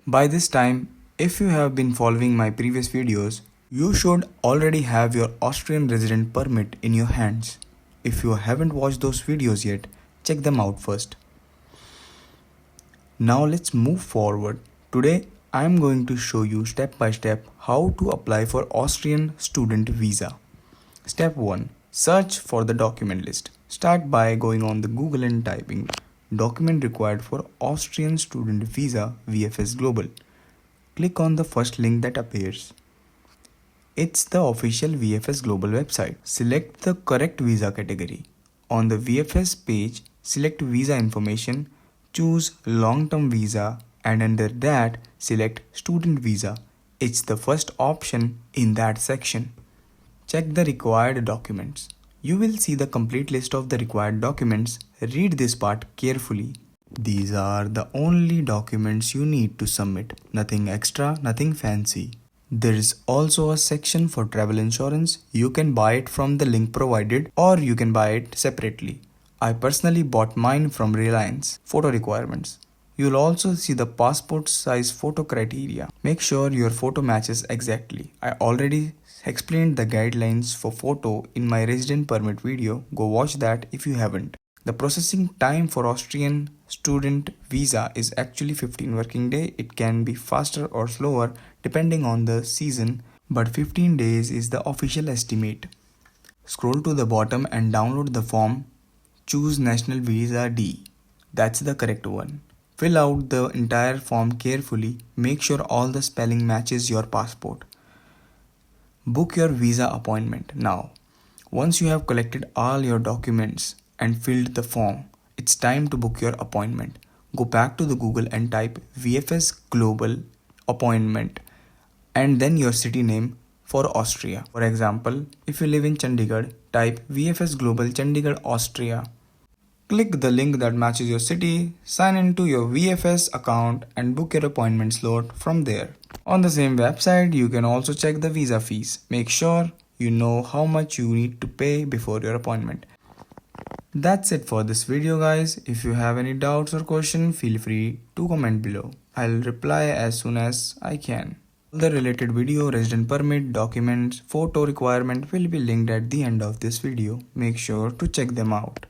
By this time, if you have been following my previous videos, you should already have your Austrian resident permit in your hands. If you haven't watched those videos yet, check them out first. Now let's move forward. Today I am going to show you step by step how to apply for Austrian student visa. Step 1. Search for the document list. Start by going on the Google and typing document required for Austrian student visa VFS Global. Click on the first link that appears. It's the official VFS Global website. Select the correct visa category. On the VFS page, select visa information, choose long-term visa, and under that select student visa. It's the first option in that section. Check the required documents. You will see the complete list of the required documents. Read this part carefully. These are the only documents you need to submit. Nothing extra, nothing fancy. There is also a section for travel insurance. You can buy it from the link provided or you can buy it separately. I personally bought mine from Reliance. Photo requirements. You'll also see the passport size photo criteria. Make sure your photo matches exactly. I already explained the guidelines for photo in my resident permit video. Go watch that if you haven't. The processing time for Austrian student visa is actually 15 working days. It can be faster or slower depending on the season, but 15 days is the official estimate. Scroll to the bottom and download the form. Choose National Visa D. That's the correct one. Fill out the entire form carefully. Make sure all the spelling matches your passport. Book your visa appointment now. Once you have collected all your documents and filled the form, it's time to book your appointment. Go back to the Google and type VFS Global appointment and then your city name for Austria. For example, if you live in Chandigarh, type VFS Global Chandigarh, Austria. Click the link that matches your city, sign into your VFS account and book your appointment slot from there. On the same website, you can also check the visa fees. Make sure you know how much you need to pay before your appointment. That's it for this video guys. If you have any doubts or questions, feel free to comment below. I'll reply as soon as I can. The related video, resident permit, documents, photo requirement will be linked at the end of this video. Make sure to check them out.